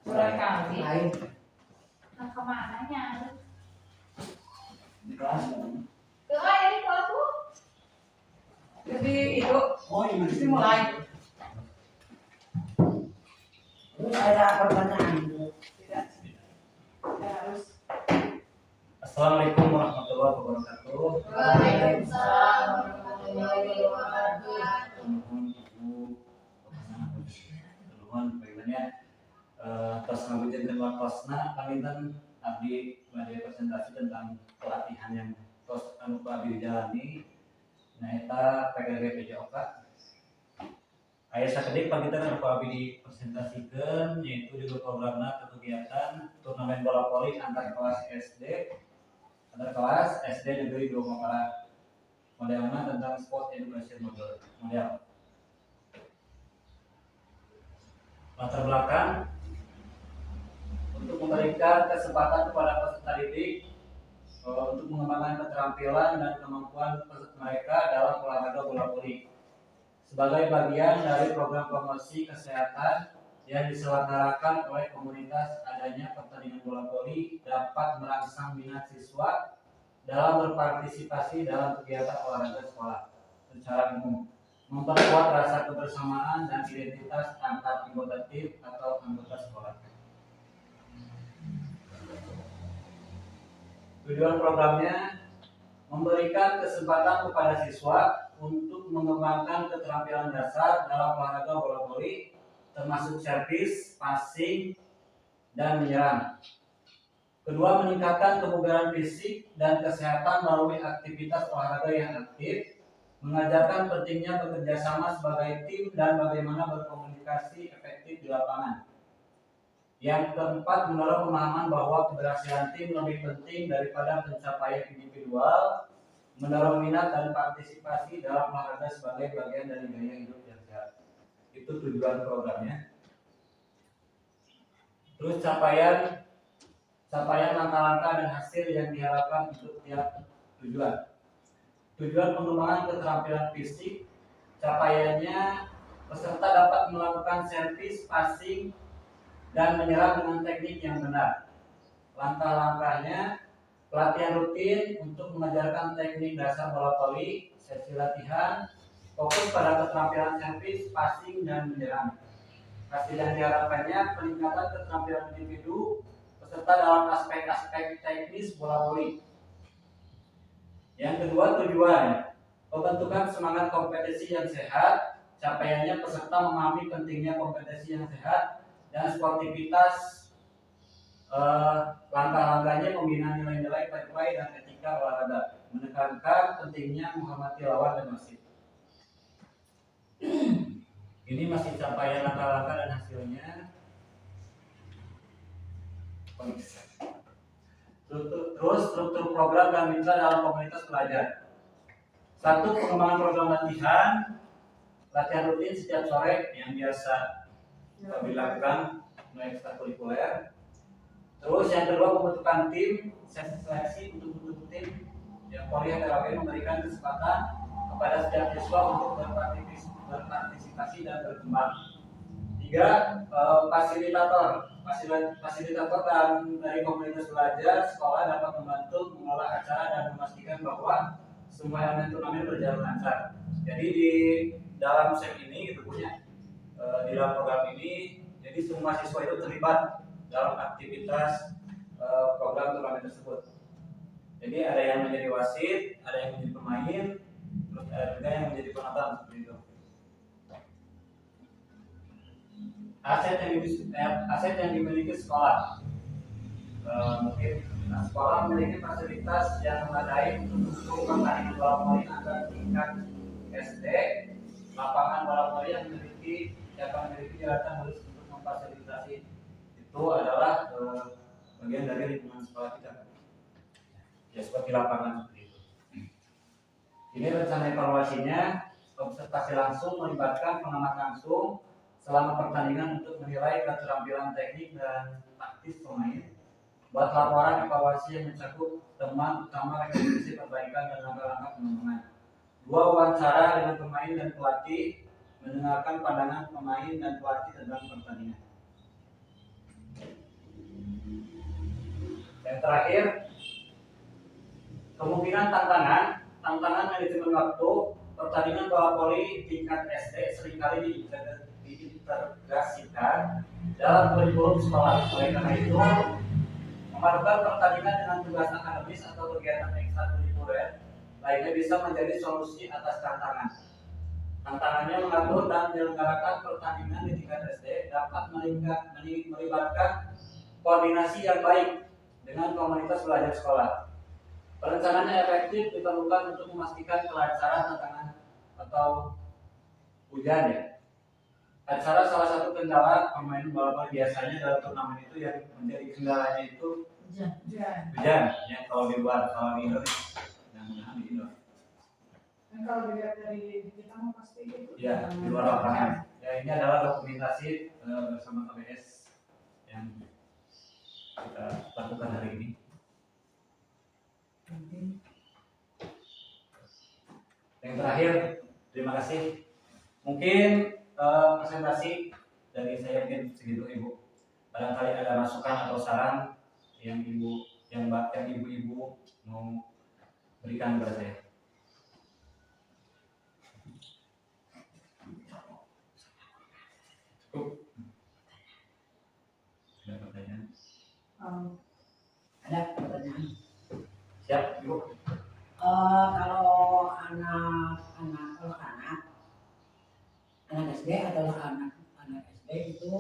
Barangkali. Nah kemananya? Di kelas. Ini kelasku. Jadi itu Oh, ini dimulai. Terus ada pertanyaan. Tidak. Harus. Assalamualaikum warahmatullahi wabarakatuh. Waalaikumsalam warahmatullahi wabarakatuh. Teman bagaimana atas ngabutin dan wakosna paminten abdi badai presentasi tentang pelatihan yang tos anu abdi jalani. Nah eta PGG PJOK. Aya sakedik paminten anu abdi dipresentasikan yaitu juga programna kegiatan turnamen bola voli antar kelas SD Negeri 2 Mapara. Modelnya tentang sport education model. Latar belakang untuk memberikan kesempatan kepada peserta didik untuk mengembangkan keterampilan dan kemampuan mereka dalam olahraga bola voli sebagai bagian dari program promosi kesehatan yang diselenggarakan oleh komunitas. Adanya pertandingan bola voli dapat merangsang minat siswa dalam berpartisipasi dalam kegiatan olahraga sekolah secara umum, memperkuat rasa kebersamaan dan identitas antar anggota tim atau anggota sekolah. Tujuan programnya memberikan kesempatan kepada siswa untuk mengembangkan keterampilan dasar dalam olahraga bola voli termasuk servis, passing, dan menyerang. Kedua, meningkatkan kebugaran fisik dan kesehatan melalui aktivitas olahraga yang aktif, mengajarkan pentingnya bekerja sama sebagai tim dan bagaimana berkomunikasi efektif di lapangan. Yang keempat, mendorong pemahaman bahwa keberhasilan tim lebih penting daripada pencapaian individual, mendorong minat dan partisipasi dalam olahraga sebagai bagian dari gaya hidup yang sehat. Itu tujuan programnya. Terus capaian langkah-langkah dan hasil yang diharapkan untuk tiap tujuan. Tujuan pengembangan keterampilan fisik, capaiannya peserta dapat melakukan servis, passing, dan menyerang dengan teknik yang benar. Langkah-langkahnya, pelatihan rutin untuk mengajarkan teknik dasar bola voli, sesi latihan, fokus pada keterampilan servis, passing, dan menyerang. Hasil yang diharapkannya peningkatan keterampilan individu peserta dalam aspek-aspek teknis bola voli. Yang kedua, tujuan pembentukan semangat kompetisi yang sehat. Capaiannya peserta memahami pentingnya kompetisi yang sehat dan sportivitas. Langkah-langkahnya membina nilai-nilai fair play dan etika olahraga, menekankan pentingnya menghormati lawan dan wasit. Ini masih capaian langkah-langkah dan hasilnya. Terus struktur program dan mitra dalam komunitas pelajar. 1. Pengembangan program latihan rutin setiap sore yang biasa dilakukan melalui ekstrakurikuler. Terus yang kedua, pembentukan tim, sesi seleksi untuk membentuk tim. Yang Polri HTRW memberikan kesempatan kepada setiap siswa untuk berpartisipasi dan berkembang. 3. Fasilitator dan dari komunitas belajar sekolah dapat membantu mengelola acara dan memastikan bahwa semua elemen turnamen berjalan lancar. Jadi di dalam set ini gitu punya di dalam program ini, jadi semua siswa itu terlibat dalam aktivitas program turnamen tersebut. Jadi ada yang menjadi wasit, ada yang menjadi pemain, terus ada juga yang menjadi penonton seperti itu. Aset yang dimiliki sekolah, mungkin sekolah memiliki fasilitas yang memadai untuk pertandingan bola voli antar tingkat SD, lapangan bola voli yang memiliki jabatan khusus untuk memfasilitasi itu adalah bagian dari lingkungan sekolah kita, ya seperti lapangan seperti itu. Ini rencana evaluasinya, observasi langsung melibatkan pengamat langsung selama pertandingan untuk menilai keterampilan teknik dan taktis pemain. Buat laporan evaluasi yang mencakup teman utama rekomendasi perbaikan dan langkah-langkah pengembangan. 2. Wawancara dengan pemain dan pelatih, mendengarkan pandangan pemain dan pelatih tentang pertandingan. terakhir, kemungkinan tantangan manajemen waktu pertandingan bola voli tingkat SD seringkali diintegrasikan dalam kurikulum sekolah. Oleh karena itu, memadukan pertandingan dengan tugas akademis atau kegiatan ekstrakurikuler lainnya bisa menjadi solusi atas tantangan. Tantangannya mengatur dan menyelenggarakan pertandingan di tingkat SD dapat melibatkan koordinasi yang baik dengan komunitas belajar sekolah. Perencanaan yang efektif diperlukan untuk memastikan kelancaran tantangan atau hujan ya. Acara salah satu kendala pemain bola voli biasanya dalam turnamen itu yang menjadi kendalanya itu hujan ya, kalau di luar, kalau di indoor mudah-mudahan di indoor. Dan kalau dilihat dari kita mau pasti itu. Ya, di luar lapangan. Ya, ini adalah dokumentasi bersama KBS yang kita lakukan hari ini. Yang terakhir, terima kasih. Mungkin presentasi dari saya mungkin segitu Ibu. Barangkali ada masukan atau saran yang ibu-ibu mau berikan kepada saya. Cukup. Ada pertanyaan? Ada pertanyaan. Siap, Ibu. Kalau anak SD atau anak SD itu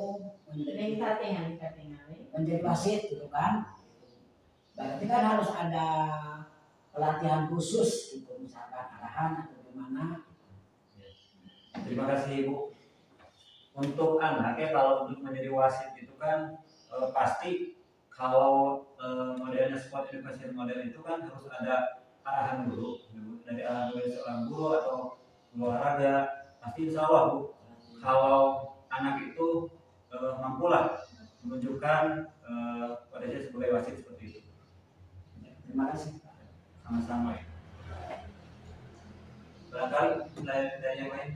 menjadi wasit gitu kan, berarti kan harus ada pelatihan khusus gitu, misalkan arahan atau gimana. Terima kasih Ibu. Untuk anak ya, kalau untuk menjadi wasit itu kan pasti kalau modelnya sport education model itu kan harus ada arahan dulu dari seorang guru atau olahraga. Pasti insya Allah Bu, kalau anak itu mampulah menunjukkan potensi sebagai wasit seperti itu. Terima kasih. Sama-sama ya. Barangkali dari yang lain.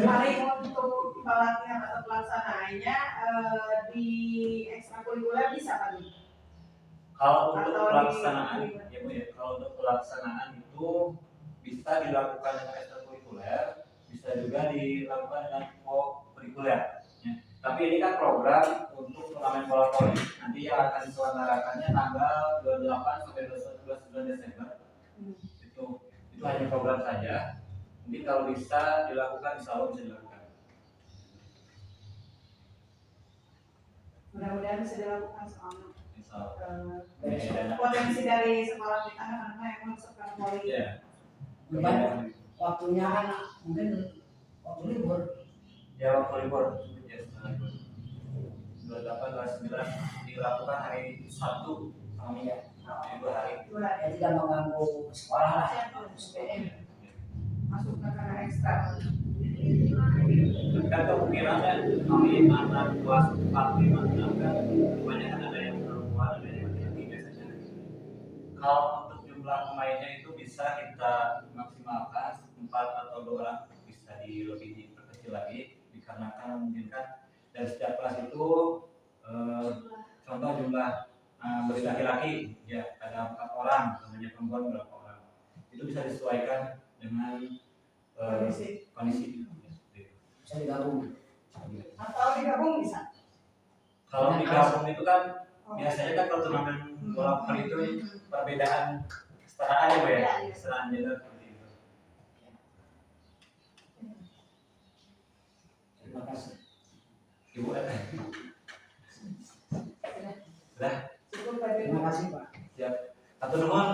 Paling untuk pelatihan atau pelaksanaannya di ekstrakurikuler bisa Pak? Kalau untuk Atau pelaksanaan, ya Bu ya, kalau untuk pelaksanaan itu bisa dilakukan dengan ekstrakurikuler, bisa juga dilakukan dengan co-kurikuler. Ya. Tapi ini kan program untuk turnamen bola voli. Nanti yang akan diselenggarakannya tanggal 28 sampai 29 Desember. Itu hanya program saja. Jadi kalau bisa dilakukan, insya Allah bisa dilakukan. Mudah-mudahan bisa dilakukan soalnya. Insya Allah. Potensi dari sekolah kita kan memang sekolah voli. Ya. Beban waktunya kan mungkin waktu libur. Ya waktu libur. Ya, 28, 29 dilakukan hari Sabtu kami ya. Jadi 2 hari. Ya tidak mengganggu sekolah lah. Masuk ke karena ekstra. Kan kemungkinannya kami anak kelas 4, 5, 6 kan kebanyakan ada yang perempuan, ada yang laki-laki biasanya. Kalau untuk jumlah pemainnya itu bisa kita maksimalkan 4 atau 2 orang, bisa lebih diperkecil lagi dikarenakan mungkin kan dari setiap kelas itu contoh jumlah murid laki-laki ya ada 4 orang, hanya perempuan berapa orang, itu bisa disesuaikan dengan kondisi. Bisa digabung. Atau digabung bisa. Kalau digabung itu kan biasanya kan kalau turnamen bola voli itu perbedaan kesetaraan ya Bu ya, kesetaraan gender seperti itu. Terima kasih. Ibu ada? Sudah? Cukup Pak. Terima kasih Pak. Siap. Satu nuhun